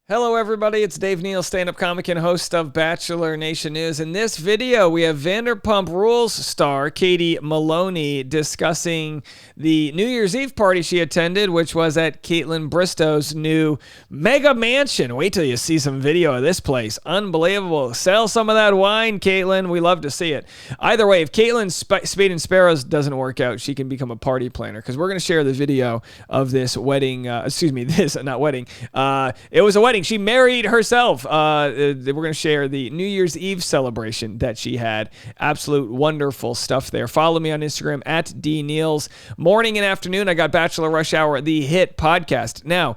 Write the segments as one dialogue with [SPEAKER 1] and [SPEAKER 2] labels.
[SPEAKER 1] Hello, everybody. It's Dave Neal, stand-up comic and host of Bachelor Nation News. In this video, we have Vanderpump Rules star Katie Maloney discussing the New Year's Eve party she attended, which was at Kaitlyn Bristowe's new mega mansion. Wait till you see some video of this place. Unbelievable. Sell some of that wine, Kaitlyn. We love to see it. Either way, if Kaitlyn's Spade and Sparrows doesn't work out, she can become a party planner, because we're going to share the video of this wedding. It was a wedding. She married herself. We're going to share the New Year's Eve celebration that she had. Absolute wonderful stuff there. Follow me on Instagram at DNeals. Morning and afternoon, I got Bachelor Rush Hour, the hit podcast. Now,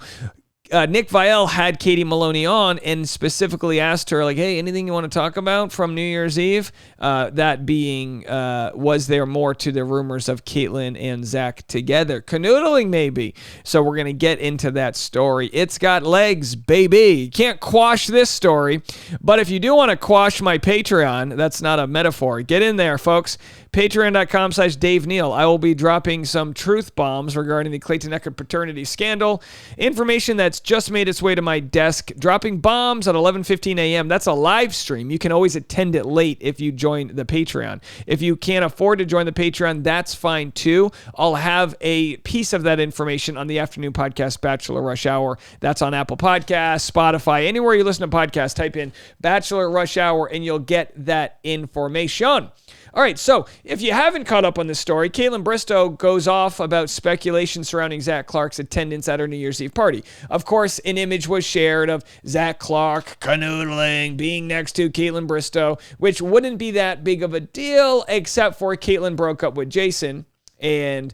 [SPEAKER 1] Nick Viall had Katie Maloney on and specifically asked her, like, hey, anything you want to talk about from New Year's Eve? That being, was there more to the rumors of Kaitlyn and Zach together? Canoodling, maybe. So we're going to get into that story. It's got legs, baby. You can't quash this story. But if you do want to quash my Patreon, that's not a metaphor. Get in there, folks. Patreon.com/Dave Neal. I will be dropping some truth bombs regarding the Clayton Echard paternity scandal. Information that's just made its way to my desk. Dropping bombs at 11:15 a.m. That's a live stream. You can always attend it late if you join the Patreon. If you can't afford to join the Patreon, that's fine too. I'll have a piece of that information on the afternoon podcast, Bachelor Rush Hour. That's on Apple Podcasts, Spotify, anywhere you listen to podcasts. Type in Bachelor Rush Hour and you'll get that information. All right, so if you haven't caught up on this story, Kaitlyn Bristowe goes off about speculation surrounding Zach Clark's attendance at her New Year's Eve party. Of course, an image was shared of Zach Clark canoodling, being next to Kaitlyn Bristowe, which wouldn't be that big of a deal, except for Kaitlyn broke up with Jason. And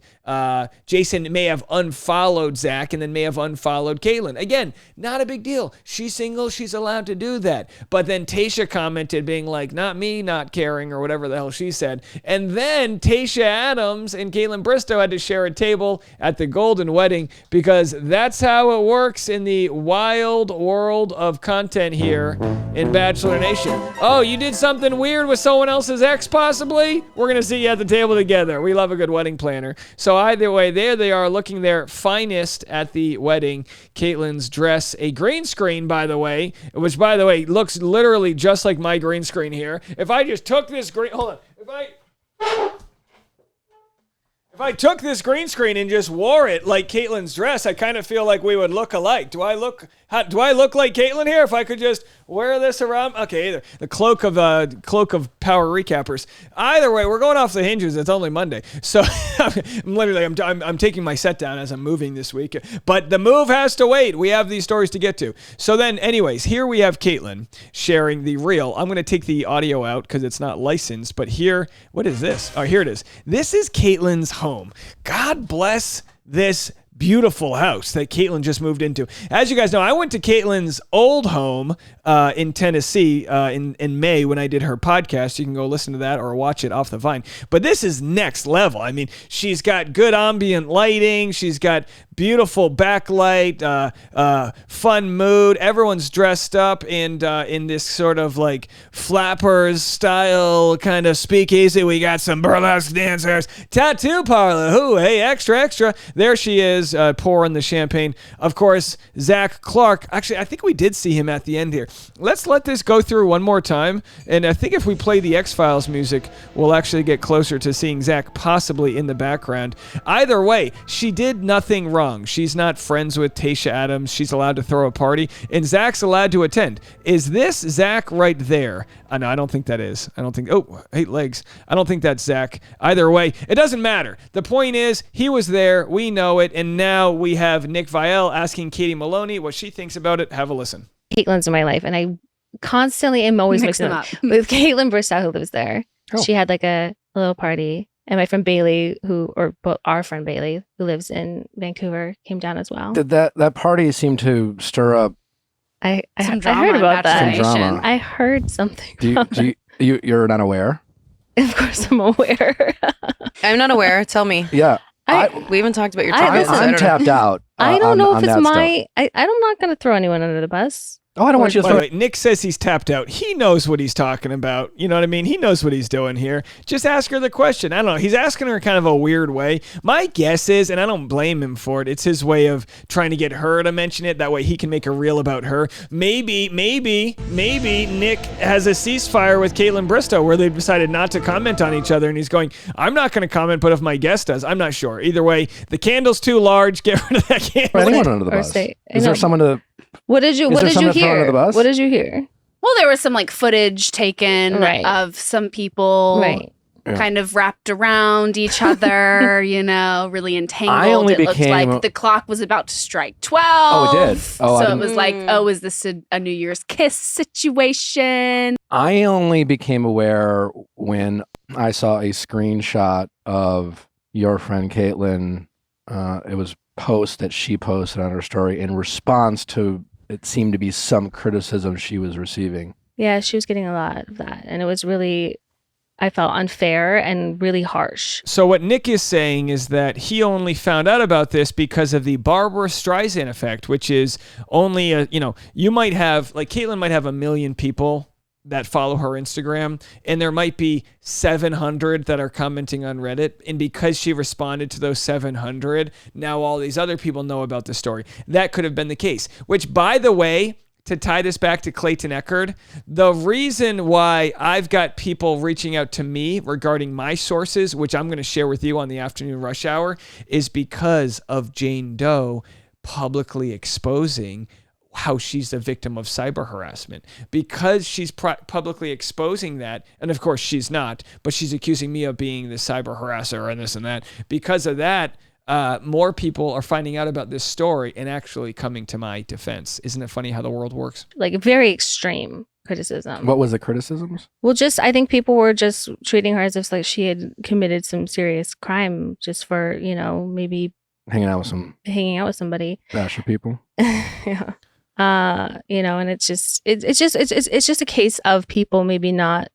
[SPEAKER 1] Jason may have unfollowed Zach and then may have unfollowed Kaitlyn. Again, not a big deal. She's single. She's allowed to do that. But then Tayshia commented being like, not me not caring, or whatever the hell she said. And then Tayshia Adams and Kaitlyn Bristowe had to share a table at the Golden Wedding, because that's how it works in the wild world of content here in Bachelor Nation. Oh, you did something weird with someone else's ex, possibly? We're going to see you at the table together. We love a good wedding planner. So either way, there they are looking their finest at the wedding. Kaitlyn's dress, a green screen, by the way, which, by the way, looks literally just like my green screen here. If I just took this green, hold on, if I took this green screen and just wore it like Kaitlyn's dress, I kind of feel like we would look alike. Do I look like Kaitlyn here if I could just wear this around? Okay, the cloak of power recappers. Either way, we're going off the hinges. It's only Monday, so I'm taking my set down as I'm moving this week. But the move has to wait. We have these stories to get to. So then, anyways, here we have Kaitlyn sharing the reel. I'm going to take the audio out because it's not licensed. But here, what is this? Oh, here it is. This is Kaitlyn's home. God bless this beautiful house that Kaitlyn just moved into. As you guys know, I went to Kaitlyn's old home in Tennessee in May when I did her podcast. You can go listen to that or watch it off the Vine. But this is next level. I mean, she's got good ambient lighting. She's got beautiful backlight, fun mood. Everyone's dressed up and in this sort of like flappers style kind of speakeasy. We got some burlesque dancers, tattoo parlor. Ooh, hey, extra. There she is, pouring the champagne. Of course, Zach Clark. Actually, I think we did see him at the end here. Let's let this go through one more time. And I think if we play the X-Files music, we'll actually get closer to seeing Zach possibly in the background. Either way, she did nothing wrong. She's not friends with Tayshia Adams. She's allowed to throw a party, and Zach's allowed to attend. Is this Zach right there? No, I don't think that is. Oh, hey, legs. I don't think that's Zach. Either way, it doesn't matter. The point is, he was there. We know it. And now we have Nick Viall asking Katie Maloney what she thinks about it. Have a listen.
[SPEAKER 2] Kaitlyn's in my life, and I constantly am always mixing them up with Kaitlyn Bristowe, who lives there. Oh. She had like a little party, and my friend Bailey, our friend Bailey, who lives in Vancouver, came down as well.
[SPEAKER 3] Did that party seem to stir up?
[SPEAKER 2] I heard about that.
[SPEAKER 3] Some drama.
[SPEAKER 2] I heard something.
[SPEAKER 3] You're not aware?
[SPEAKER 2] Of course, I'm aware.
[SPEAKER 4] I'm not aware. Tell me.
[SPEAKER 3] Yeah.
[SPEAKER 4] We haven't talked about your topics.
[SPEAKER 3] I'm tapped out.
[SPEAKER 2] I don't know if it's my... I'm not going to throw anyone under the bus.
[SPEAKER 3] Oh, I don't want you to
[SPEAKER 1] By the way, Nick says he's tapped out. He knows what he's talking about. You know what I mean? He knows what he's doing here. Just ask her the question. I don't know. He's asking her kind of a weird way. My guess is, and I don't blame him for it, it's his way of trying to get her to mention it. That way he can make a reel about her. Maybe Nick has a ceasefire with Kaitlyn Bristowe where they've decided not to comment on each other, and he's going, I'm not going to comment, but if my guest does, I'm not sure. Either way, the candle's too large. Get rid of that candle.
[SPEAKER 3] Anyone under the bus. Is there someone to...
[SPEAKER 2] What did you hear? What did you hear?
[SPEAKER 5] Well, there was some like footage taken of some people kind of wrapped around each other, you know, really entangled. It looked like the clock was about to strike 12.
[SPEAKER 3] Oh, it did. Oh,
[SPEAKER 5] so it was like, oh, is this a New Year's kiss situation?
[SPEAKER 3] I only became aware when I saw a screenshot of your friend Kaitlyn. It was post that she posted on her story in response to, it seemed to be some criticism she was receiving.
[SPEAKER 2] Yeah, she was getting a lot of that. And it was really, I felt unfair and really harsh.
[SPEAKER 1] So what Nick is saying is that he only found out about this because of the Barbara Streisand effect, which is only you might have, like Kaitlyn might have 1 million people that follow her Instagram, and there might be 700 that are commenting on Reddit. And because she responded to those 700, now all these other people know about the story. That could have been the case, which, by the way, to tie this back to Clayton Echard, the reason why I've got people reaching out to me regarding my sources, which I'm going to share with you on the afternoon rush hour, is because of Jane Doe publicly exposing how she's a victim of cyber harassment. Because she's publicly exposing that, and of course she's not, but she's accusing me of being the cyber harasser and this and that. Because of that, more people are finding out about this story and actually coming to my defense. Isn't it funny how the world works?
[SPEAKER 2] Like very extreme criticism.
[SPEAKER 3] What was the criticisms?
[SPEAKER 2] Well, I think people were just treating her as if like she had committed some serious crime just for, maybe
[SPEAKER 3] hanging out with
[SPEAKER 2] somebody.
[SPEAKER 3] Bachelor people.
[SPEAKER 2] Yeah. And it's just a case of people maybe not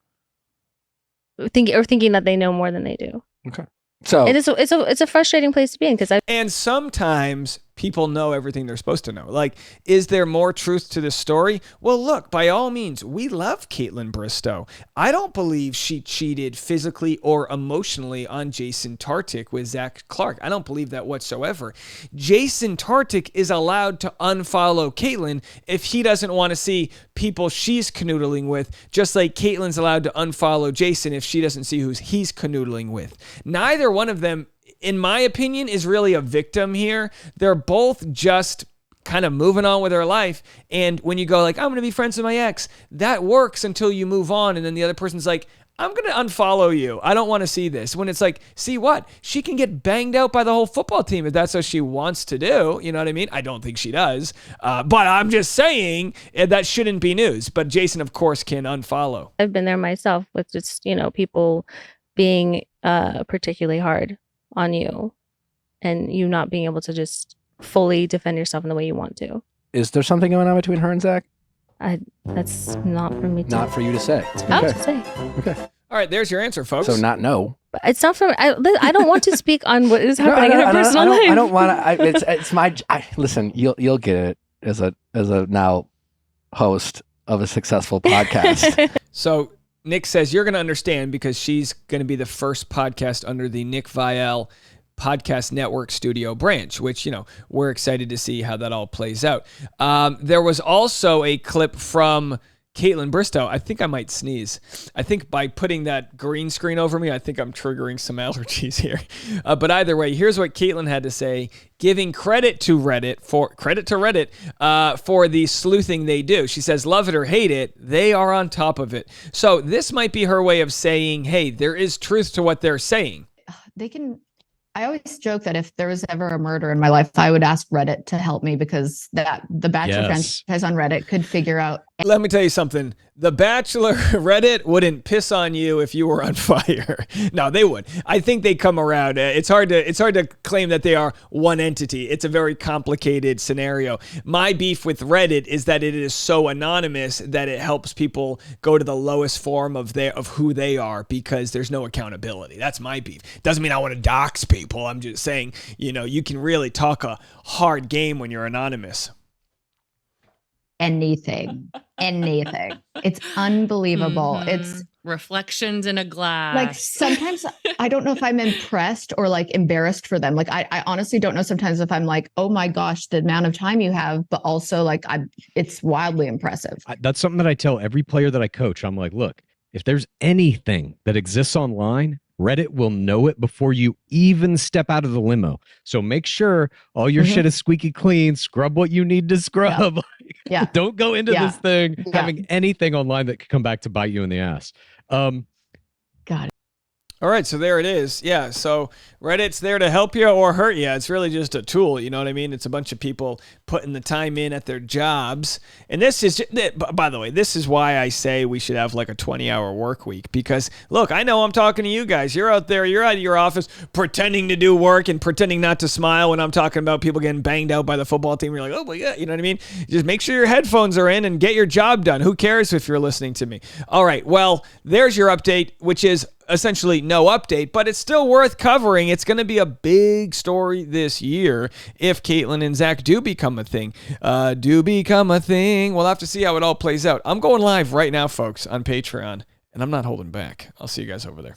[SPEAKER 2] thinking that they know more than they do.
[SPEAKER 3] Okay. So
[SPEAKER 2] it's a frustrating place to be in
[SPEAKER 1] and sometimes people know everything they're supposed to know. Like, is there more truth to this story? Well, look, by all means, we love Kaitlyn Bristowe. I don't believe she cheated physically or emotionally on Jason Tartick with Zach Clark. I don't believe that whatsoever. Jason Tartick is allowed to unfollow Kaitlyn if he doesn't want to see people she's canoodling with, just like Kaitlyn's allowed to unfollow Jason if she doesn't see who he's canoodling with. Neither one of them, in my opinion, is really a victim here. They're both just kind of moving on with their life. And when you go like, I'm going to be friends with my ex, that works until you move on. And then the other person's like, I'm going to unfollow you. I don't want to see this. When it's like, see what? She can get banged out by the whole football team if that's what she wants to do. You know what I mean? I don't think she does. But I'm just saying that shouldn't be news. But Jason, of course, can unfollow.
[SPEAKER 2] I've been there myself with just, people being particularly hard on you and you not being able to just fully defend yourself in the way you want to.
[SPEAKER 3] Is there something going on between her and Zach?
[SPEAKER 2] That's not for me to
[SPEAKER 3] Not for you to say.
[SPEAKER 2] It's not to say.
[SPEAKER 3] Okay.
[SPEAKER 1] All right, there's your answer, folks.
[SPEAKER 3] So not no.
[SPEAKER 2] But it's not for I don't want to speak on what is happening in her personal life.
[SPEAKER 3] I don't want to. It's my. Listen, you'll get it as a now host of a successful podcast.
[SPEAKER 1] So Nick says you're going to understand because she's going to be the first podcast under the Nick Viall Podcast Network Studio branch, which, we're excited to see how that all plays out. There was also a clip from Kaitlyn Bristowe. I think I might sneeze. I think by putting that green screen over me, I think I'm triggering some allergies here. But either way, here's what Kaitlyn had to say, giving credit to Reddit for the sleuthing they do. She says, love it or hate it, they are on top of it. So this might be her way of saying, hey, there is truth to what they're saying.
[SPEAKER 6] I always joke that if there was ever a murder in my life, I would ask Reddit to help me because the Bachelor franchise on Reddit could figure out.
[SPEAKER 1] Let me tell you something. The Bachelor Reddit wouldn't piss on you if you were on fire. No, they would. I think they come around. It's hard to claim that they are one entity. It's a very complicated scenario. My beef with Reddit is that it is so anonymous that it helps people go to the lowest form of who they are because there's no accountability. That's my beef. Doesn't mean I want to dox people. I'm just saying, you can really talk a hard game when you're anonymous.
[SPEAKER 6] anything. It's unbelievable. It's
[SPEAKER 7] reflections in a glass.
[SPEAKER 6] Like sometimes I don't know if I'm impressed or like embarrassed for them. Like I honestly don't know sometimes if I'm like, oh my gosh, the amount of time you have, but also like it's wildly impressive.
[SPEAKER 8] That's something that I tell every player that I coach. I'm like, look, if there's anything that exists online, Reddit will know it before you even step out of the limo. So make sure all your shit is squeaky clean. Scrub what you need to scrub.
[SPEAKER 6] Yeah.
[SPEAKER 8] Don't go into this thing having anything online that could come back to bite you in the ass.
[SPEAKER 6] Got it.
[SPEAKER 1] All right, so there it is. Yeah, so Reddit's there to help you or hurt you. It's really just a tool, you know what I mean? It's a bunch of people putting the time in at their jobs. And this is, by the way, this is why I say we should have like a 20-hour work week. Because, look, I know I'm talking to you guys. You're out there, you're at your office pretending to do work and pretending not to smile when I'm talking about people getting banged out by the football team. You're like, oh my God, you know what I mean? Just make sure your headphones are in and get your job done. Who cares if you're listening to me? All right, well, there's your update, which is essentially no update, but it's still worth covering. It's going to be a big story this year if Kaitlyn and Zach do become a thing. We'll have to see how it all plays out. I'm going live right now, folks, on Patreon, and I'm not holding back. I'll see you guys over there.